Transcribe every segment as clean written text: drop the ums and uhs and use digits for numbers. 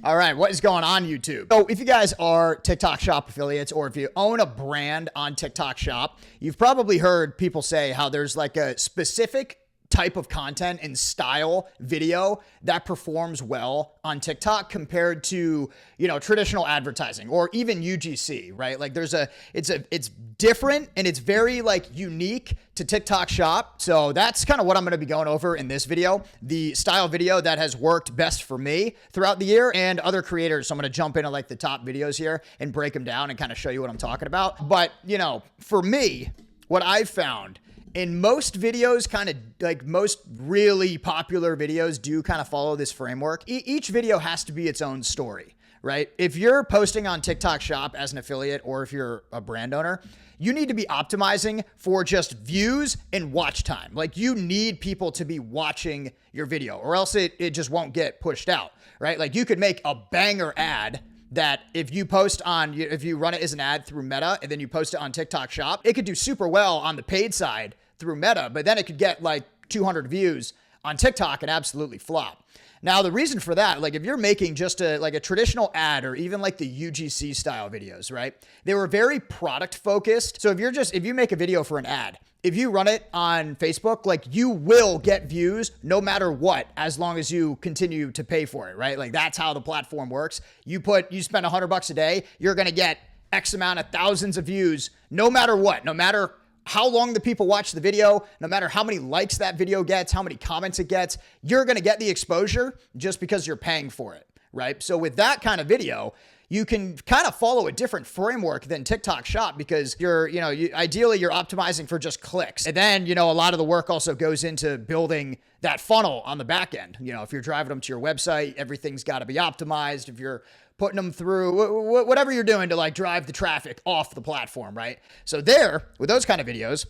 All right, what is going on, YouTube? So if you guys are TikTok Shop affiliates, or if you own a brand on TikTok Shop, you've probably heard people say how there's like a specific type of content and style video that performs well on TikTok compared to, you know, traditional advertising or even UGC, right? Like it's different and it's very like unique to TikTok Shop. So that's kind of what I'm going to be going over in this video, the style video that has worked best for me throughout the year and other creators. So I'm going to jump into like the top videos here and break them down and kind of show you what I'm talking about. But, you know, for me, what I've found in most videos, kind of like most really popular videos do kind of follow this framework. Each video has to be its own story, right? If you're posting on TikTok Shop as an affiliate, or if you're a brand owner, you need to be optimizing for just views and watch time. Like you need people to be watching your video or else it just won't get pushed out, right? Like you could make a banger ad that if you post on, if you run it as an ad through Meta and then you post it on TikTok Shop, it could do super well on the paid side through Meta, but then it could get like 200 views on TikTok and absolutely flop. Now, the reason for that, like if you're making just a traditional ad or even like the UGC style videos, right? They were very product focused. So if you make a video for an ad, if you run it on Facebook, like you will get views no matter what, as long as you continue to pay for it, right? Like that's how the platform works. You spend $100 a day, you're going to get X amount of thousands of views, no matter what, no matter how long the people watch the video, no matter how many likes that video gets, how many comments it gets, you're going to get the exposure just because you're paying for it, right? So with that kind of video, you can kind of follow a different framework than TikTok Shop because ideally you're optimizing for just clicks. And then, a lot of the work also goes into building that funnel on the back end. If you're driving them to your website, everything's got to be optimized. If you're putting them through whatever you're doing to like drive the traffic off the platform, right? So there, with those kind of videos,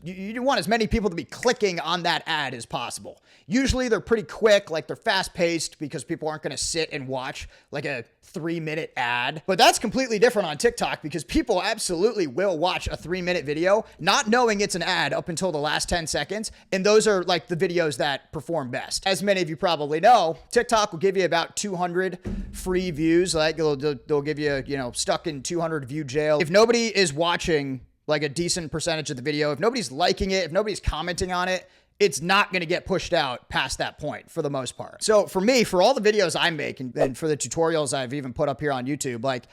you want as many people to be clicking on that ad as possible. Usually they're pretty quick, like they're fast paced because people aren't going to sit and watch like a 3-minute ad. But that's completely different on TikTok because people absolutely will watch a 3-minute video, not knowing it's an ad up until the last 10 seconds. And those are like the videos that perform best. As many of you probably know, TikTok will give you about 200 free views. Like they'll give you, stuck in 200 view jail. If nobody is watching like a decent percentage of the video, if nobody's liking it, if nobody's commenting on it, it's not going to get pushed out past that point for the most part. So for me, for all the videos I make and for the tutorials I've even put up here on YouTube, like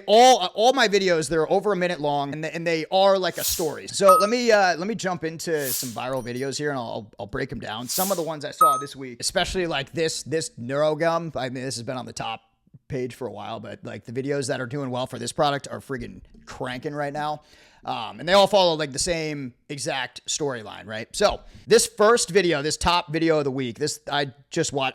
all my videos, they're over a minute long and they are like a story. So let me jump into some viral videos here and I'll break them down. Some of the ones I saw this week, especially like this NeuroGum. I mean, this has been on the top page for a while, but like the videos that are doing well for this product are friggin' cranking right now. And they all follow like the same exact storyline, right? So this first video, this top video of the week, I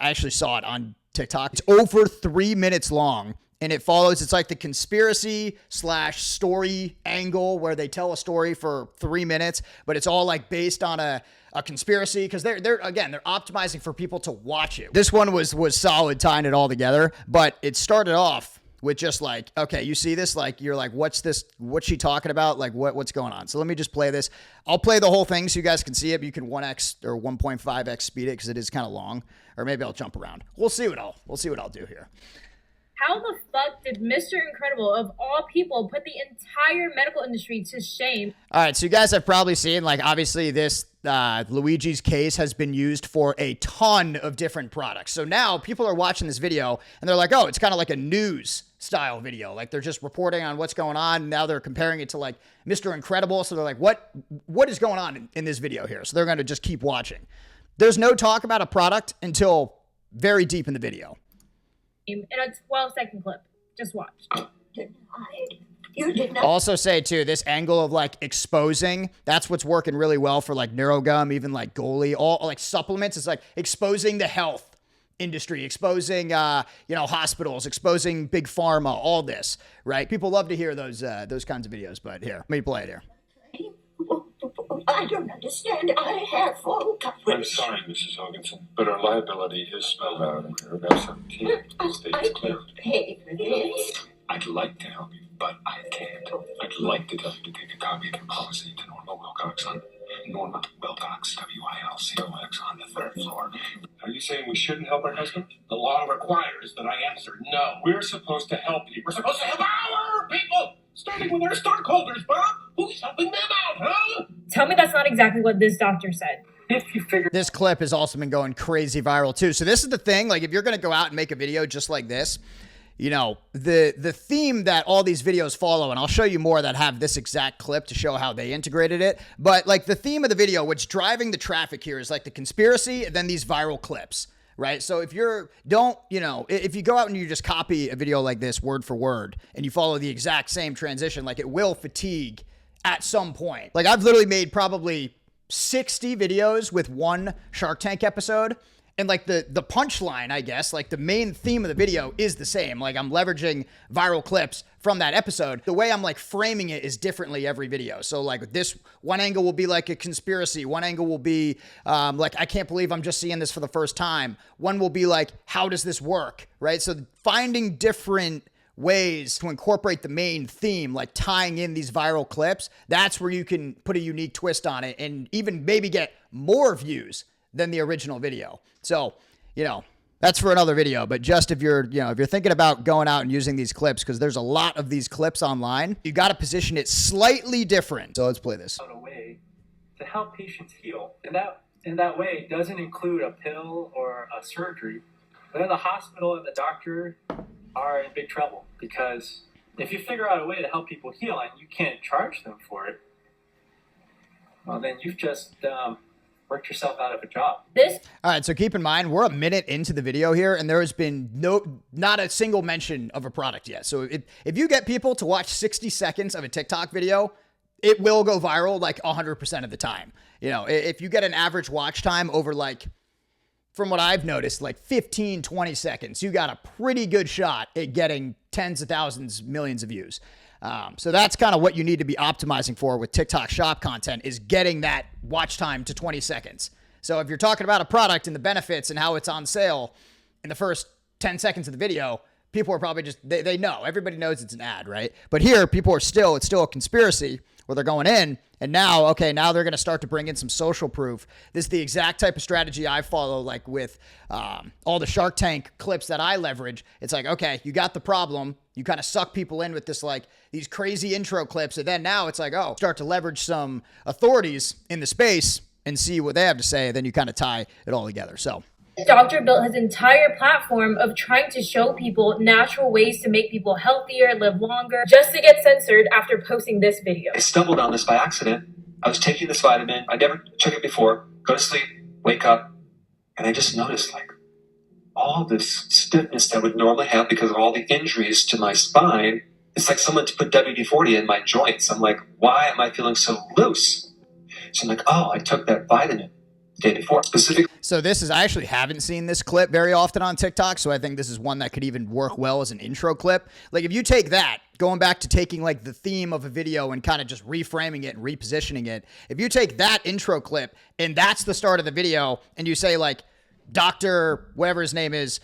actually saw it on TikTok. It's over 3 minutes long. And it's like the conspiracy / story angle where they tell a story for 3 minutes, but it's all like based on a conspiracy because they're optimizing for people to watch it. This one was solid tying it all together, but it started off with just like, okay, you see this, like you're like, what's this? What's she talking about? Like what's going on? So let me just play this. I'll play the whole thing so you guys can see it. But you can 1x or 1.5x speed it because it is kind of long, or maybe I'll jump around. We'll see what I'll do here. How the fuck did Mr. Incredible, of all people, put the entire medical industry to shame? All right, so you guys have probably seen, like, obviously this Luigi's case has been used for a ton of different products. So now people are watching this video and they're like, oh, it's kind of like a news style video. Like they're just reporting on what's going on. Now they're comparing it to like Mr. Incredible. So they're like, what is going on in this video here? So they're going to just keep watching. There's no talk about a product until very deep in the video. In a 12-second clip. Just watch. You did not. Also say too, this angle of like exposing, that's what's working really well for like NeuroGum, even like Goalie, all like supplements. It's like exposing the health industry, exposing, hospitals, exposing big pharma, all this, right? People love to hear those kinds of videos, but here, let me play it here. I don't understand. I have full coverage. I'm sorry, Mrs. Hoganson, but our liability is spelled out in paragraph 17. I States clear. can't pay for this. I'd like to help you, but I can't. I'd like to tell you to take a copy of your policy to Norma Wilcox on Norma Wilcox, WILCOX on the 3rd floor. Are you saying we shouldn't help our husband? The law requires that I answer. No. We're supposed to help people. We're supposed to help our people! Starting with our stockholders, Bob! Who's helping them out, huh? Tell me that's not exactly what this doctor said. If you figure This clip has also been going crazy viral too. So this is the thing, like if you're going to go out and make a video just like this, you know, the theme that all these videos follow, and I'll show you more that have this exact clip to show how they integrated it. But like the theme of the video, what's driving the traffic here is like the conspiracy and then these viral clips, right? So if if you go out and you just copy a video like this word for word and you follow the exact same transition, like it will fatigue at some point. Like I've literally made probably 60 videos with one Shark Tank episode. And like the punchline, I guess, like the main theme of the video is the same. Like I'm leveraging viral clips from that episode. The way I'm like framing it is differently every video. So like this one angle will be like a conspiracy. One angle will be like, I can't believe I'm just seeing this for the first time. One will be like, how does this work? Right. So finding different ways to incorporate the main theme, like tying in these viral clips, that's where you can put a unique twist on it and even maybe get more views than the original video. So, you know, that's for another video, but just if you're thinking about going out and using these clips, because there's a lot of these clips online, you got to position it slightly different. So let's play this. A way to help patients heal. And that way doesn't include a pill or a surgery. Then the hospital and the doctor are in big trouble, because if you figure out a way to help people heal and you can't charge them for it, well, then you've just worked yourself out of a job. All right, so keep in mind, we're a minute into the video here, and there has been not a single mention of a product yet. So if you get people to watch 60 seconds of a TikTok video, it will go viral like 100% of the time. You know, if you get an average watch time over like, from what I've noticed, like 15, 20 seconds, you got a pretty good shot at getting tens of thousands, millions of views. So that's kind of what you need to be optimizing for with TikTok shop content, is getting that watch time to 20 seconds. So if you're talking about a product and the benefits and how it's on sale in the first 10 seconds of the video, people are probably just, they know, everybody knows it's an ad, right? But here people are it's still a conspiracy where they're going in and now they're going to start to bring in some social proof. This is the exact type of strategy I follow, like with all the Shark Tank clips that I leverage. It's like, okay, you got the problem. You kind of suck people in with this, like these crazy intro clips. And then now it's like, oh, start to leverage some authorities in the space and see what they have to say. Then you kind of tie it all together. So Doctor built his entire platform of trying to show people natural ways to make people healthier, live longer, just to get censored after posting this video. I stumbled on this by accident. I was taking this vitamin. I never took it before. Go to sleep, wake up, and I just noticed like all this stiffness that I would normally have because of all the injuries to my spine. It's like someone put WD-40 in my joints. I'm like, why am I feeling so loose? So I'm like, oh, I took that vitamin the day before specifically. So I actually haven't seen this clip very often on TikTok, so I think this is one that could even work well as an intro clip. Like if you take that, going back to taking like the theme of a video and kind of just reframing it and repositioning it, if you take that intro clip and that's the start of the video and you say like, Dr. whatever his name is,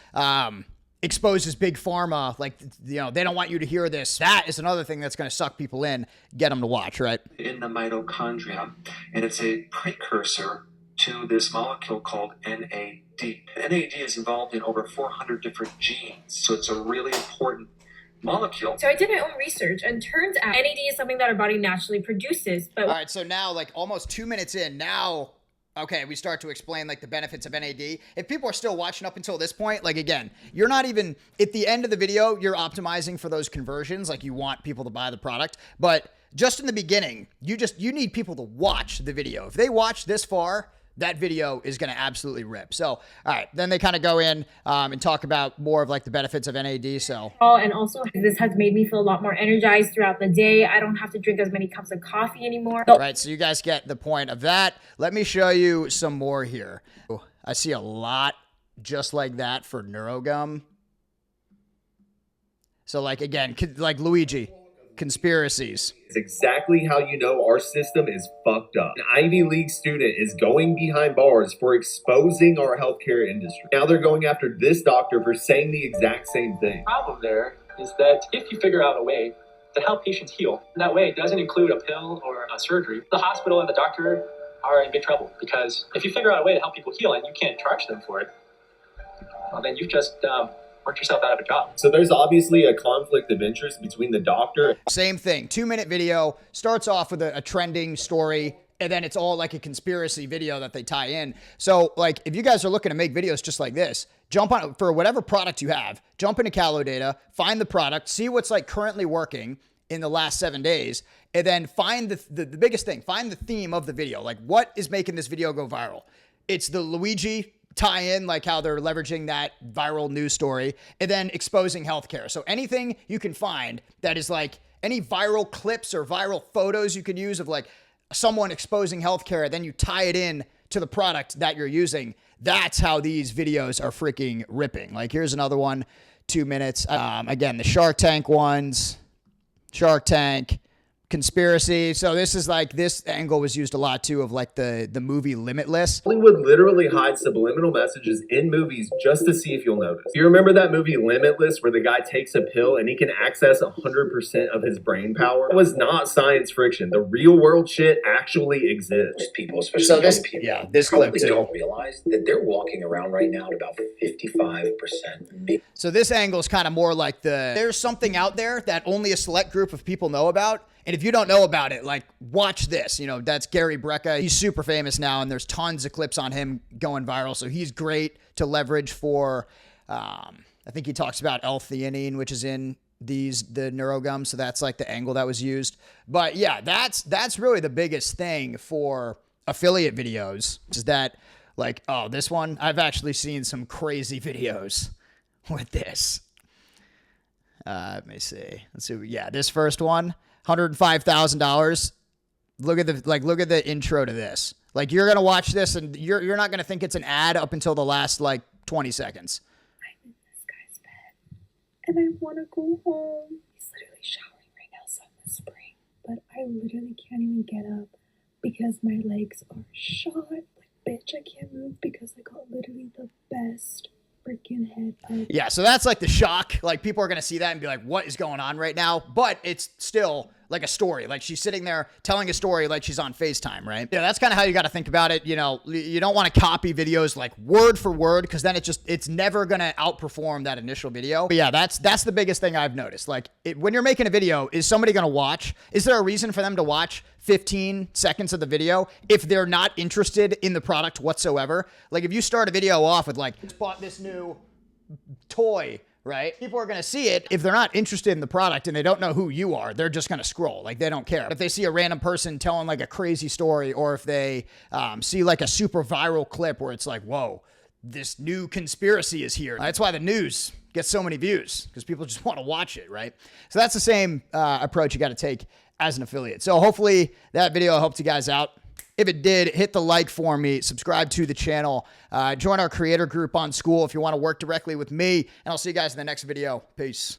exposes big pharma, like, you know, they don't want you to hear this. That is another thing that's going to suck people in, get them to watch, right? In the mitochondria, and it's a precursor to this molecule called NAD. NAD is involved in over 400 different genes, so it's a really important molecule. So I did my own research, and turns out NAD is something that our body naturally produces. But all right, so now like almost 2 minutes in, now, okay, we start to explain like the benefits of NAD. If people are still watching up until this point, like again, you're not even at the end of the video, you're optimizing for those conversions. Like you want people to buy the product, but just in the beginning, you need people to watch the video. If they watch this far, that video is going to absolutely rip. So, all right, then they kind of go in and talk about more of like the benefits of NAD. So, and also this has made me feel a lot more energized throughout the day. I don't have to drink as many cups of coffee anymore. Right, so you guys get the point of that. Let me show you some more here. I see a lot just like that for NeuroGum. So like, again, like Luigi, conspiracies. It's exactly how you know our system is fucked up. An Ivy League student is going behind bars for exposing our healthcare industry. Now they're going after this doctor for saying the exact same thing. The problem there is that if you figure out a way to help patients heal, that way doesn't include a pill or a surgery, the hospital and the doctor are in big trouble. Because if you figure out a way to help people heal and you can't charge them for it, well, then you've just work yourself out of a job. So there's obviously a conflict of interest between the doctor. Same thing. 2-minute video starts off with a trending story, and then it's all like a conspiracy video that they tie in. So like if you guys are looking to make videos just like this, jump on for whatever product you have, jump into Calo Data, find the product, see what's like currently working in the last 7 days, and then find the biggest thing, find the theme of the video. Like what is making this video go viral? It's the Luigi tie-in, like how they're leveraging that viral news story, and then exposing healthcare. So anything you can find that is like any viral clips or viral photos you can use of like someone exposing healthcare, then you tie it in to the product that you're using. That's how these videos are freaking ripping. Like here's another one, 2 minutes. Again, the Shark Tank ones, Shark Tank, conspiracy. So this is like, this angle was used a lot too of like the movie Limitless. Hollywood literally hides subliminal messages in movies just to see if you'll notice. You remember that movie Limitless where the guy takes a pill and he can access 100% of his brain power? It was not science fiction. The real world shit actually exists. People, especially So young this, people, yeah, this clip probably too. don't realize that they're walking around right now at about 55%. So this angle is kind of more like there's something out there that only a select group of people know about. And if you don't know about it, like watch this, you know, that's Gary Brecka. He's super famous now and there's tons of clips on him going viral. So he's great to leverage for, I think he talks about L-theanine, which is in the neurogum. So that's like the angle that was used. But yeah, that's really the biggest thing for affiliate videos is that like, oh, this one, I've actually seen some crazy videos with this. Let me see. Let's see. Yeah, this first one. $105,000. Look at the intro to this. Like you're gonna watch this and you're not gonna think it's an ad up until the last like 20 seconds. I'm in this guy's bed and I want to go home. He's literally showering right now, so I'm in the spring, but I literally can't even get up because my legs are shot. Like, bitch, I can't move because I got literally the best freaking head of. Yeah, so that's like the shock. Like people are gonna see that and be like, what is going on right now? But it's still like a story. Like she's sitting there telling a story like she's on FaceTime, right? Yeah, that's kind of how you got to think about it. You know, you don't want to copy videos like word for word because then it's never going to outperform that initial video. But yeah, that's the biggest thing I've noticed. Like when you're making a video, is somebody going to watch? Is there a reason for them to watch 15 seconds of the video if they're not interested in the product whatsoever? Like if you start a video off with like, just bought this new toy, right? People are going to see it. If they're not interested in the product and they don't know who you are, they're just going to scroll. Like they don't care. If they see a random person telling like a crazy story, or if they see like a super viral clip where it's like, whoa, this new conspiracy is here. That's why the news gets so many views, because people just want to watch it, right? So that's the same approach you got to take as an affiliate. So hopefully that video helped you guys out. If it did, hit the like for me, subscribe to the channel, join our creator group on School if you want to work directly with me, and I'll see you guys in the next video. Peace.